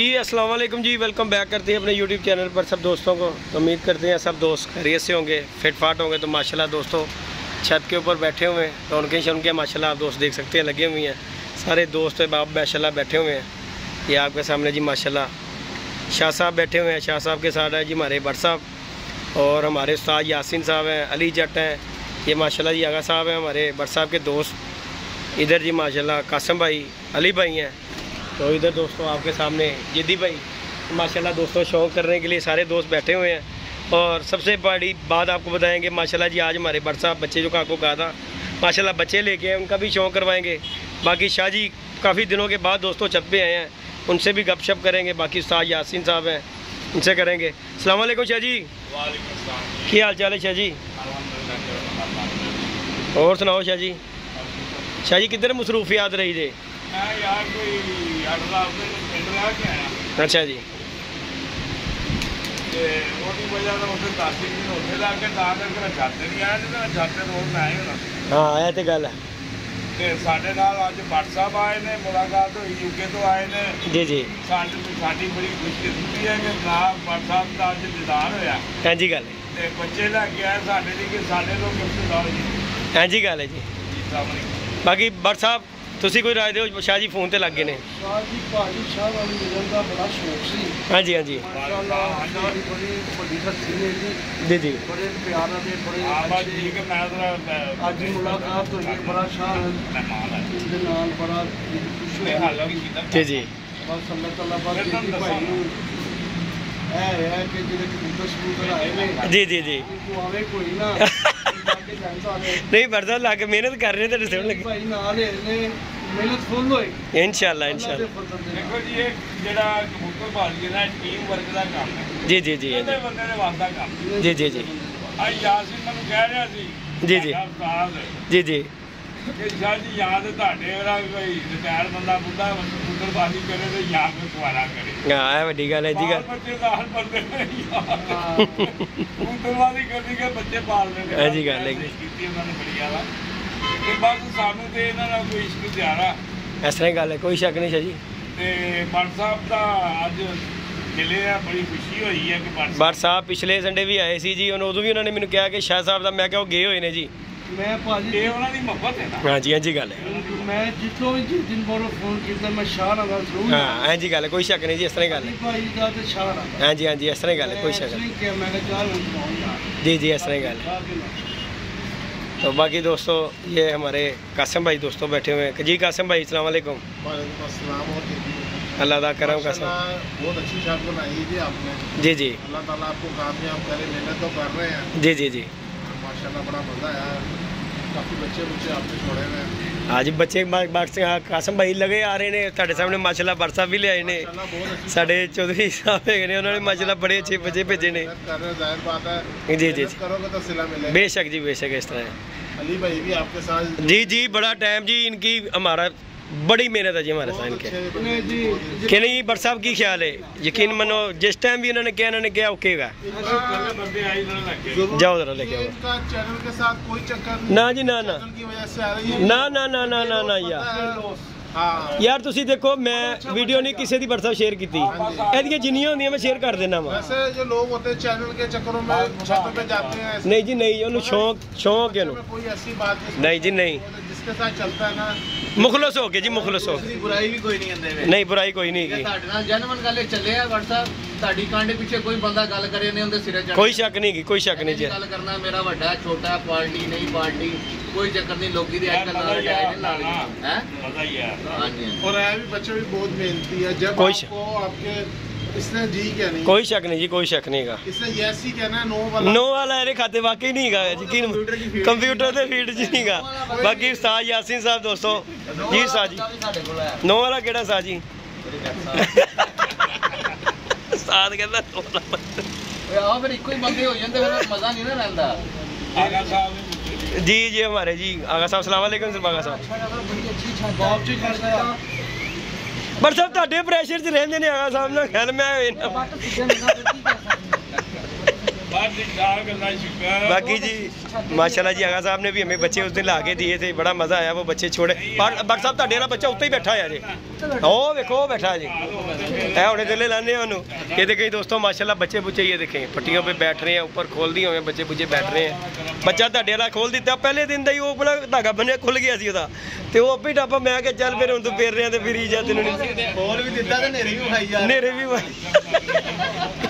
जी अस्सलाम वालेकुम जी, welcome back करते हैं अपने यूट्यूब चैनल पर सब दोस्तों को। तो उम्मीद करते हैं सब दोस्त खैरियत से होंगे, फिट फाट होंगे। तो माशाल्लाह दोस्तों छत के ऊपर बैठे हुए हैं, रौनकें शौनकें माशाल्लाह आप दोस्त देख सकते हैं लगे हुए हैं। सारे दोस्त बाप माशाल्लाह बैठे हुए हैं। ये आपके सामने जी माशाल्लाह शाह साहब बैठे हुए हैं। शाह साहब के साथ है जी हमारे भट्ट साहब और हमारे उस्ताद यासीन साहब हैं, अली जट हैं। ये माशाल्लाह जी आगा साहब हैं हमारे भट्ट साहब के दोस्त। इधर जी माशाल्लाह कासम भाई, अली भाई हैं। तो इधर दोस्तों आपके सामने जिद्दी भाई माशाल्लाह दोस्तों शौक़ करने के लिए सारे दोस्त बैठे हुए हैं। और सबसे बड़ी बात आपको बताएंगे माशाल्लाह जी, आज हमारे भट्ट साहब बच्चे जो का आपको कहा था माशाल्लाह बच्चे लेके आए, उनका भी शौक़ करवाएंगे। बाकी शाह जी काफ़ी दिनों के बाद दोस्तों छत पे आए हैं, उनसे भी गपशप करेंगे। बाकी उस्ताद यासीन साहब हैं, उनसे करेंगे। अस्सलाम वालेकुम शाह जी, क्या हाल चाल है शाह जी? और सुनाओ शाह जी। शाह जी किधर मसरूफियात रही थे? अच्छा जी, हाँ आया तो गल है। ਸਾਡੇ ਨਾਲ ਅੱਜ ਭੱਟ ਸਾਹਿਬ ਆਏ ਨੇ, ਮੁਲਾਕਾਤ ਹੋਈ ਯੂਕੇ ਤੋਂ ਆਏ ਨੇ जी जी। ਸਾਡੀ ਬੜੀ ਖੁਸ਼ਕਿਸਮਤੀ ਹੈ ਕਿ ਜਨਾਬ ਭੱਟ ਸਾਹਿਬ ਦਾ ਅੱਜ ਦੀਦਾਰ ਹੋਇਆ। हाँ जी गल है, ਤੇ ਬੱਚੇ ਲੈ ਕੇ ਆਏ ਸਾਡੇ ਲਈ ਕਿ ਸਾਡੇ ਲੋਕ ਕਿੱਥੇ ਲਾਓ ਜੀ। हाँ जी गल है जी। बाकी भट्ट साहब तुसी कोई राय दो, शाह जी फोन ते लग गए ने। शाह जी भाजी शाह वाली मिलन का बड़ा शौक सी। हाँ जी हाँ जी जी जी। बड़े प्यार दे बड़े ठीक है। मैं आज मुलाकात हुई बड़ा शाह दे नाल बड़ा खुश होया जी जी। बस अल्लाह ताला बाकी भाई नु है कि जेडे कबूतर आए ने जी जी जी। तू आवे कोई ना नहीं भट्ट साहब ला के मेहनत कर रहे थे सुन लगे भाई नाल ने मेहनत फुल होई इंशाल्लाह इंशाल्लाह। देखो जी ये जेड़ा कबूतर बाजी ना टीम वर्क का काम है। जी जी जी ਇਹਦੇ ਬੰਦੇ ਦੇ ਵਾਸਤਾ ਕੰਮ। जी जी जी ਅੱਜ ਯਾਸੀਨ ਮੈਨੂੰ ਕਹਿ ਰਿਹਾ ਸੀ ਜੀ ਜੀ ਜੀ ਜੀ ਕਿ ਸ਼ਾਹ ਜੀ ਯਾਦ ਤੁਹਾਡੇ ਵਾਲਾ ਕੋਈ ਰਿਟਾਇਰ ਬੰਦਾ ਬੁੱਢਾ ਕਬੂਤਰ ਬਾਜੀ ਕਰੇ ਤੇ ਯਾਦ ਨੂੰ ਦੁਆਰਾ ਕਰੇ। हाँ ये वड्डी गल है जी गल। ਬੱਚੇ ਦਾ ਹਰ ਬੰਦੇ ਨੇ ਕਬੂਤਰ ਬਾਜੀ ਕਰਨੀ ਕਿ ਬੱਚੇ ਪਾਲਣੇ ਨੇ। हाँ जी गल है ਕੀਤੀ ਉਹਨਾਂ ਨੇ ਬੜੀ ਜ਼ਿਆਦਾ ਤੇ ਬਸ ਸਾਨੂੰ ਤੇ ਇਹਨਾਂ ਦਾ ਕੋਈ ਇਸ਼ਕ ਜ਼ਿਆਦਾ इस तरह गल है, कोई शक नहीं शाह जी। ਤੇ ਭੱਟ ਸਾਹਿਬ ਦਾ ਅੱਜ मिले आ, बड़ी खुशी हुई है कि भट्ट साहब पिछले संडे भी आए सी जी, उदों भी उन्होंने मैंने कहा कि शाह साहब का मैं क्या गए हुए ने जी। मैं भाजी ये उन्होंने मोहब्बत है ना। हाँ जी हाँ जी गल है। मैं जितों भी जिस दिन बोलो फोन किया मैं शाह नाल जरूर। हाँ हाँ जी गल है, कोई शक नहीं जी, इस तरह गल है। भाई दा ते शाह नाल। हाँ जी हाँ जी इस तरह गल है, कोई शक नहीं। कि मैं चार मिनट जी जी इस तरह गल है। तो बाकी दोस्तों ये हमारे कासम भाई दोस्तों बैठे हुए हैं जी। कासम भाई अस्सलाम वालेकुम। वालेकुम अस्सलाम और अल्लाह दा करम कासम। बहुत अच्छी शर्त बनाई थी आपने। जी जी अल्लाह ताला आपको कामयाब करे, मेहनत तो कर रहे हैं। जी जी जी। माशाल्लाह बड़ा मज़ा आया, काफ़ी बच्चे आपने छोड़े हुए हैं। आज बच्चे कासम भाई लगे आ रहे हैं ਤੁਹਾਡੇ सामने माशाल्लाह भट्ट साहब भी ले आए ने। साढ़े चौधरी साहब है ने, उन्होंने माशाल्लाह बड़े अच्छे बच्चे भेजे ने। जाहिर बात है जी जी करोगे तो सिला मिलेगा। बेशक जी बेशक इस तरह है। अली भाई भी आपके साथ। जी जी बड़ा टाइम जी इनकी हमारा बड़ी मेहनत है जी हमारे साथ इनके कि नहीं। भट्ट साहब की ख्याल है, यकीन मानो जिस टाइम भी इन्होंने क्या ओके गा जाओ जरा लेके आओ। चैनल के साथ कोई चक्कर ना जी ना ना की वजह से आ रही है ना ना ना ना ना ना यार हाँ यार तुसी देखो मैं वीडियो नहीं किसी दी भट्ट साहब शेयर की एदियां जिन्नियां होंदियां मैं शेयर कर देना वा। वैसे जो लोग होते हैं चैनल के चक्करों में छत पे जाते हैं। नहीं जी नहीं, उन्हें शौक है कोई ऐसी बात नहीं जी नहीं, जिसके साथ चलता है ना मुखलस हो के जी मुखलस हो। बुराई भी कोई नहीं आंदे नहीं बुराई कोई नहीं की, ਤੁਹਾਡੇ ਨਾਲ ਜਨਮਨ ਗੱਲ ਚੱਲੇ ਆ ਭੱਟ ਸਾਹਿਬ। ਤੁਹਾਡੀ ਕਾਂਡੇ ਪਿੱਛੇ ਕੋਈ ਬੰਦਾ ਗੱਲ ਕਰੇ ਨੇ ਉਹਦੇ ਸਿਰੇ ਚੜ੍ਹ कोई शक नहीं की, कोई शक नहीं जी। ਗੱਲ ਕਰਨਾ ਮੇਰਾ ਵੱਡਾ ਛੋਟਾ ਪਾਰਟੀ ਨਹੀਂ ਪਾਰਟੀ कोई चक्कर नहीं। लोग दी आजकल ना जाए ना हैं मजा ही है। हां जी। और है भी बच्चे भी बहुत मेहनती है। जब आपको आपके इसने जी क्या नहीं, कोई शक नहीं जी, कोई शक नहीं का। इसने यस ही कहना है, नो वाला अरे खाते वाकई नहीं गा यकीन कंप्यूटर ते फील्ड च नहीं गा। बाकी उस्ताद यासीन साहब दोस्तों जी उस्ताद जी नो वाला केड़ा उस्ताद जी उस्ताद कहंदा नो वाला ओए आ फिर इको ही बंदे हो जांदे फिर मजा नहीं ना रहंदा। आगा साहब जी जी हमारे जी आगा साहब अस्सलाम वालेकुम सर। आगा साहब बड़ी अच्छी छत बाप जी करदा है। भट्ट साहब ਤੁਹਾਡੇ ਪ੍ਰੈਸ਼ਰ 'ਚ ਰਹਿੰਦੇ ਨੇ ਆਗਾ ਸਾਹਿਬ ਨਾਲ ਖੈਰ मैं बाकी जी माशाल्लाह जी आगा साहब ने भी हमें बच्चे उस दिन ला के दिए थे, बड़ा मज़ा आया। वो बच्चे छोड़े भट्ट साहब ਤੁਹਾਡੇ वाला बच्चा उत्ते ही बैठा है जी। ਉਹ ਵੇਖੋ ਉਹ बैठा जी है हुणे दिले लाने ਉਹਨੂੰ ये देखें दोस्तों माशाल्लाह बच्चे बुच्चे ये देखें पट्टियों पे बैठ रहे हैं ऊपर खोल दिए हुए बच्चे बुच्चे बैठ रहे हैं बच्चा ਤੁਹਾਡੇ ਵਾਲਾ खोल ਦਿੱਤਾ पहले दिन ਦਾ ਹੀ ਉਹ ਬੜਾ ਧਾਗਾ ਬੰਨਿਆ ਖੁੱਲ ਗਿਆ ਸੀ ਉਹਦਾ ਤੇ ਉਹ ਆਪੇ ਟਾਪਾ ਮੈਂ ਕਿਹਾ ਚੱਲ ਫਿਰ ਹੁਣ ਤੂੰ ਫੇਰ ਰਿਹਾ ਤੇ ਫਿਰੀ ਜਾ ਤੈਨੂੰ ਹੋਰ ਵੀ ਦਿੱਤਾ ਤੇ ਨੇਰੇ ਵੀ ਖਾਈ ਜਾ ਨੇਰੇ ਵੀ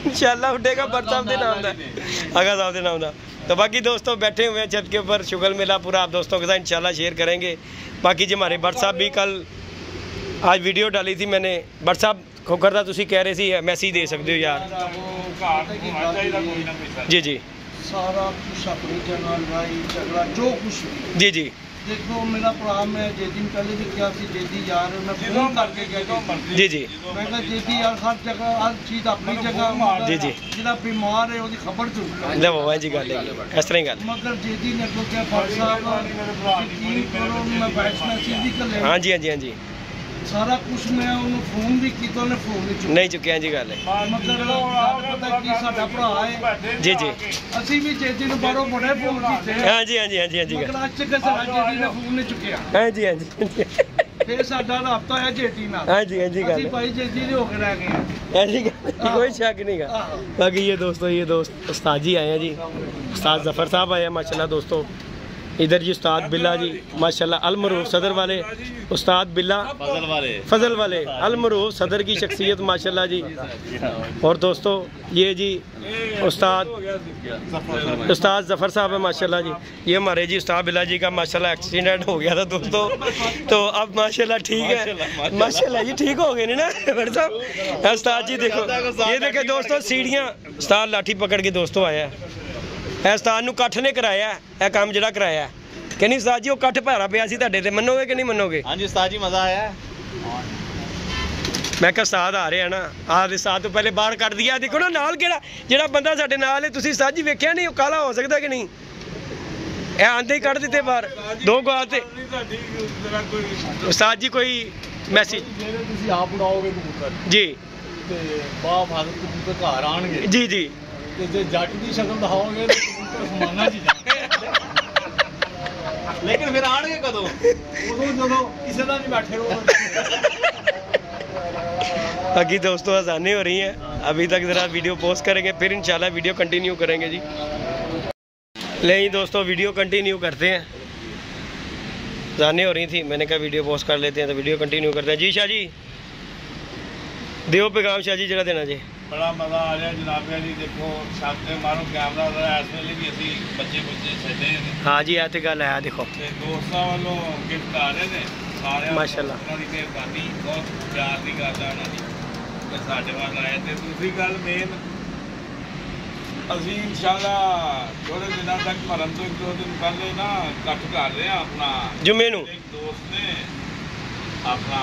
इंशाल्लाह उठेगा बट साहब के नाम का आगा साहब के नाम का। तो बाकी दोस्तों बैठे हुए हैं छत के ऊपर शुगर मेला पूरा आप दोस्तों के साथ इंशाल्लाह शेयर करेंगे। बाकी जी हमारे भट्ट साहब भी कल आज वीडियो डाली थी मैंने भट्ट साहब खोखर था तुसी कह रहे सी मैसेज दे सकते हो यार जी जी सारा कुछ अपनी जगह लड़ाई झगड़ा जो कुछ जी जी देखो मेरा भरा मैं जे दिन पहले भी क्या सी जेदी यार मैं फोन करके गया जी जी मैं कहा जेदी यार हर जगह हर चीज अपनी जगह जी जी जिला बीमार है ओदी खबर जरूर ले बाबा जी गल है इस तरह ही गल मगर जेदी ने को क्या भट्ट साहब यकीन करो मैं बैठ में सीधी कर ले हाँ जी हाँ जी हाँ जी सारा कुछ मैं उन्हें फोन भी किया उन्हें फोन नहीं चुके जी गल है मगर पता की साडा भरा है जी जी ਅਸੀਂ ਵੀ जेदी ਨੂੰ ਬਾਹਰੋਂ ਬੜੇ ਫੋਨ ਕੀਤੇ हाँ जी हाँ जी हाँ जी हाँ जी ਮਗਰ ਅੱਜ ਤੱਕ ਸਾਡਾ जेदी ਨੇ ਫੋਨ ਨਹੀਂ ਚੁੱਕਿਆ हाँ जी हाँ जी ਫਿਰ ਸਾਡਾ ਰਾਬਤਾ ਹੈ जेदी ਨਾਲ हाँ जी हाँ जी गल ਅਸੀਂ है ਭਾਈ जेदी ਦੇ ਹੋ ਕੇ ਰਹਿ गए हैं ऐसी कोई शक नहीं का। बाकी ये दोस्त उस्ताद जी आए हैं जी उस्ताद जफ़र साहब आए हैं माशाल्लाह दोस्तों। इधर जी उस्ताद बिल्ला जी माशाल्लाह अलमरूफ सदर वाले उस्ताद बिल्ला फजल वाले अलमरूफ सदर की शख्सियत माशाल्लाह जी। और दोस्तों ये जी उस्ताद जफ़र साहब है माशाल्लाह जी। ये हमारे जी उस्ताद बिल्ला जी का माशाल्लाह एक्सीडेंट हो गया था दोस्तों तो अब माशाल्लाह ठीक है माशाल्लाह जी ठीक हो गए नहीं ना भट्ट साहब। उस्ताद जी देखो ये देखे दोस्तों सीढ़ियाँ उस्ताद लाठी पकड़ के दोस्तों आया है उस्ताद नूं कट्ठ ने कराया है काम जिहड़ा कराया कि नहीं उस्ताद जी वो कट्ठ भारा पिया सी तुहाडे ते मनोगे कि नहीं मनोगे? हाँ जी उस्ताद जी मज़ा आया मैं कहा उस्ताद आ रहे हैं ना आ उस्ताद तो पहले बाहर कट दिया देखो ना नाल केड़ा जिहड़ा बंदा साडे नाल है तुसीं उस्ताद जी वेखिया नहीं काला हो सकदा कि नहीं ਇਹ आंदे ही कट दिते बाहर दो गाल ते उस्ताद जी कोई मैसेज ਜਿਹੜੇ ਤੁਸੀਂ ਆਪ ਉਡਾਓਗੇ ਕਬੂਤਰ जी ਤੇ ਬਾਹ ਫਾਦਰ ਕਬੂਤਰ ਘਰ ਆਣਗੇ जी जी ਤੇ ਜੇ ਜੱਟ ਦੀ ਸ਼ਕਲ ਦਿਖਾਓਗੇ ਤੇ ਕਬੂਤਰ ਸਮਾਨਾ ਜੀ लेकिन फिर आने कदों ਉਦੋਂ ਜਦੋਂ ਕਿਸੇ ਦਾ ਨਹੀਂ ਬੈਠੇ ਹੋ बाकी दोस्तों आसानी हो रही है अभी तक ज़रा वीडियो पोस्ट करेंगे फिर इंशाल्लाह वीडियो कंटिन्यू करेंगे जी। नहीं दोस्तों वीडियो कंटिन्यू करते हैं आसानी हो रही थी मैंने कहा वीडियो पोस्ट कर लेते हैं तो वीडियो कंटिन्यू करते हैं जी। शाह जी दियो पैगाम शाह जी जरा देना जी। बड़ा मज़ा आ रहा जनाब जी देखो सामने मारो कैमरा इस वेले भी असी बच्चे बुच्चे छड्डे हाँ जी यह तो गल है देखो दोस्तों वालों गिफ्ट आ रहे हैं सारे माशाल्लाह उन्होंने मेहरबानी बहुत प्यार की गल है उन्होंने साढ़े वाल आए थे। दूसरी गल मेन असी इंशाल्लाह थोड़े दिनों तक मरन तो एक दो दिन पहले ना कट कर रहे हैं अपना जुम्मे नूं एक दोस्त ने अपना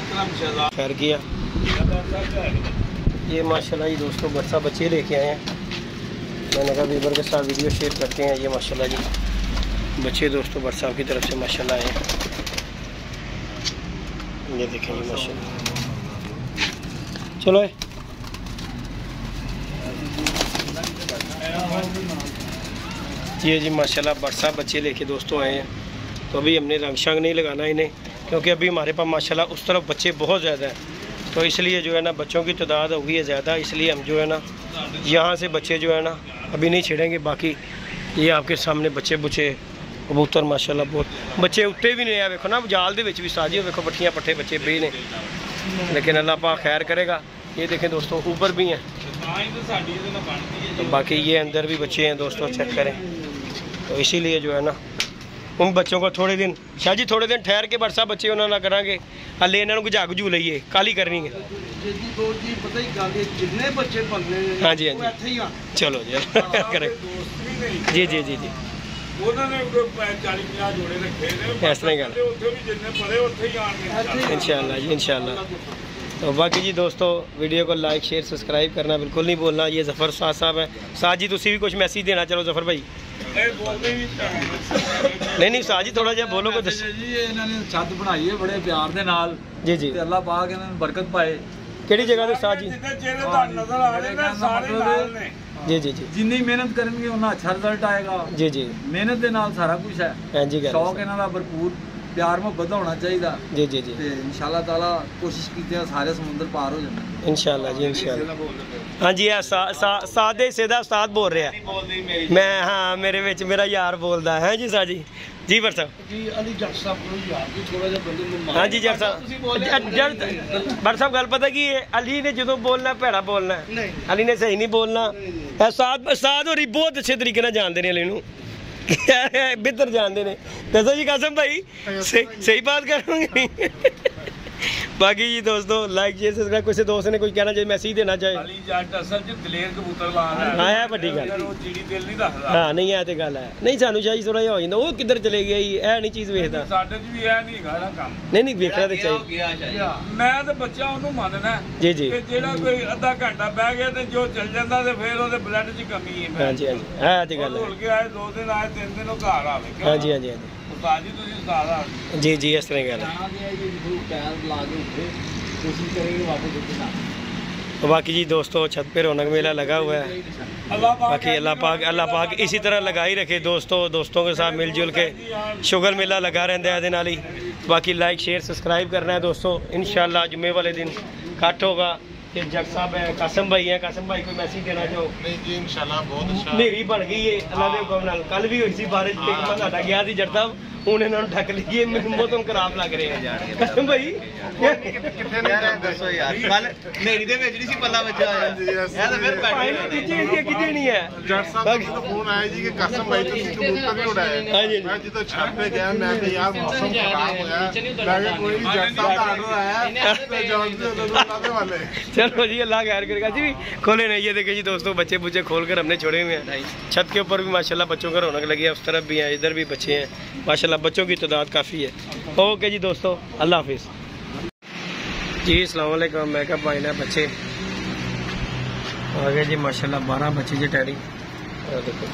अकरम शहजाद खैर किया ये माशाल्लाह ये दोस्तों बच्चा बच्चे लेके आए हैं मैंने कहा वीवर के साथ वीडियो शेयर करते हैं। ये माशाल्लाह जी बच्चे दोस्तों बट साहब की तरफ से माशाल्लाह आए हैं ये देखें जी माशाल्लाह चलो ये जी माशाल्लाह बट साहब बच्चे लेके दोस्तों आए हैं तो अभी हमने रंग शंग नहीं लगाना इन्हें क्योंकि अभी हमारे पास माशाल्लाह उस तरफ बच्चे बहुत ज़्यादा हैं तो इसलिए जो है ना बच्चों की तादाद हो गई है ज़्यादा इसलिए हम जो है ना यहाँ से बच्चे जो है ना अभी नहीं छेड़ेंगे। बाकी ये आपके सामने बच्चे बुच्चे कबूतर माशाल्लाह बहुत बच्चे उत्ते भी नहीं है वेखो ना जाल दे विच भी साजी वेखो पट्ठियाँ पट्ठे बच्चे भी ने लेकिन अल्लाह पाक खैर करेगा। ये देखें दोस्तों ऊपर भी हैं तो बाकी ये अंदर भी बच्चे हैं दोस्तों चेक करें तो इसीलिए जो है ना उन बच्चों को थोड़े दिन शाह जी थोड़े दिन ठहर के बरसा बच्चे उन्होंने करांगे हले इन्हों को जाग जू लीए काली करनी है हाँ जी हाँ जी चलो जी करें जी जी जी जी इस तरह इंशाल्लाह जी इंशाल्लाह। तो बाकी जी दोस्तों वीडियो को लाइक शेयर सब्सक्राइब करना बिल्कुल नहीं बोलना। ये जफ़र साहब है साहब जी तुसी भी कुछ मैसेज देना चलो जफ़र भाई नहीं साहब जी थोड़ा जिहा बोलो कुछ जी इन्होंने छत बनाई है बड़े प्यार दे नाल जी जी अल्लाह पाक इन्होंने बरकत पाए केड़ी जगह ते साहब जी जी जी जी जिन्नी मेहनत करेंगे उन्ना अच्छा रिजल्ट आएगा जी जी मेहनत दे नाल सारा कुछ है हां जी शौक इन्हां दा भरपूर ਪਿਆਰ ਮੁਹੱਬਤ ਹੋਣਾ ਚਾਹੀਦਾ जी जी जी ਤੇ ਇਨਸ਼ਾਅੱਲਾ ਤਾਲਾ ਕੋਸ਼ਿਸ਼ ਕੀਤੀ ਹੈ ਸਾਰੇ ਸਮੁੰਦਰ ਪਾਰ ਹੋ ਜਾਣਾ इंशाल्लाह जी इंशाल्लाह हाँ जी सादे सेदा उस्ताद बोल रहे हैं मैं हाँ मेरे विच मेरा यार बोलदा है जी साजी जी बर साहब ਜੀ ਅਲੀ ਜੱਟ ਸਾਹਿਬ ਨੂੰ ਯਾਰ ਜੀ ਥੋੜਾ ਜਿਹਾ ਬੰਦੇ ਨੂੰ हाँ जी जट साहब बर साहब गल पता की है अली ने जो बोलना भैड़ा बोलना अली ने सही नहीं बोलना उस्ताद होरी बहुत अच्छे तरीके नाल जानदे ने अली नूं बितर जानते ने दसो जी कासम भाई सही बात करोगे बाकी जी दोस्तों लाइक शेयर सब्सक्राइब किसी दोस्त ने कुछ कहना चाहिए मैसेज देना चाहे ਅਲੀ ਜੱਟ ਅਸਲ ਚ ਦਲੇਰ ਕਬੂਤਰ ਲਾਉਂਦਾ ਹੈ हाँ है बड़ी गल ਉਹ ਚਿੜੀ ਦਿਲ ਨਹੀਂ ਰੱਖਦਾ हाँ नहीं है तो गल है नहीं सानू चाहिए थोड़ा जिहा हो जांदा वो किधर चले गया जी ऐ नहीं चीज़ वेखदा ਸਾਡੇ ਚ ਵੀ ਇਹ ਨਹੀਂ ਹੈਗਾ ਨਾ ਕੰਮ नहीं वेखना तो चाहिए ਮੈਂ ਤੇ ਬੱਚਾ ਉਹਨੂੰ ਮੰਨਣਾ जी जी ਕਿ ਜਿਹੜਾ ਕੋਈ ਅੱਧਾ ਘੰਟਾ ਬਹਿ ਗਿਆ ਤੇ ਜੋ ਚੱਲ ਜਾਂਦਾ ਤੇ ਫਿਰ ਉਹਦੇ ਬਲੱਡ 'ਚ ਕਮੀ ਹੈ हाँ जी हाँ जी है तो गल ਭੁੱਲ ਕੇ ਆਏ 2 ਦਿਨ ਆਏ 3 ਦਿਨ ਉਹ ਘਰ ਆਵੇ है हाँ जी हाँ जी हाँ ਉਸਤਾਦ ਜੀ ਤੁਸੀਂ ਉਸਤਾਦ ਆ जी जी जी इस तरह गल है ਪੈਰ ਲਾ ਕੇ ਉੱਠੇ ਕੋਸ਼ਿਸ਼ ਕरेंगे वापस ਉੱਠ ना तो बाकी जी दोस्तों छत पे रौनक मेला लगा हुआ है बाकी अल्लाह पाक इसी तरह लगा ही रखे दोस्तों के साथ मिलजुल के शुगर मेला लगा रहता है नाल ही बाकी लाइक शेयर सब्सक्राइब करना है दोस्तों इंशाल्लाह जुम्मे वाले दिन कट होगा कि जग साहब है कासम भाई कोई मैसेज देना चाहो नहीं जी इंशाल्लाह बहुत अच्छा नेरी बन गई है अल्लाह के हुक्म नाल कल भी हुई सी बारिश एक बंदा साडा गया सी जट साहब ਹੁਣ ਇਹਨਾਂ ਨੂੰ ਢੱਕ ਲਈਏ ਮੈਨੂੰ ਮੌਸਮ ਖਰਾਬ ਲੱਗ ਰਿਹਾ ਹੈ ਭਾਈ कितने नहीं दसो यार ਕੱਲ ਨੇਰੀ ਦੇ ਵਿੱਚ ਨਹੀਂ ਸੀ ਪੱਲਾ ਵੱਜਿਆ ਹੋਇਆ ਇਹ ਤਾਂ ਫਿਰ ਕਿਤੇ ਨਹੀਂ ਹੈ जट साहब का फोन आया जी कि कसम भाई तुसी कबूतर नहीं उड़ाए मैं जो छत पे गया मैं तो यार मौसम खराब होया लगे कोई नहीं जट साहब का ऑर्डर आया तो जॉन से उड़ाने वाले चलो जी अल्लाह खैर करेगा जी खोले नहीं ये देखिए जी दोस्तों बच्चे बुच्चे खोल कर हमने छोड़े हुए हैं छत के ऊपर भी माशाल्लाह बच्चों का रौनक लगी है उस तरफ भी है इधर भी बच्चे हैं माशाल्लाह बच्चों की तादाद काफ़ी है ओके जी दोस्तों अल्लाह हाफिज़ जी अस्सलाम वालेकुम मैं क्या भाई ना बच्चे आ गए जी माशाल्लाह 12 बच्चे जी टैडी देखो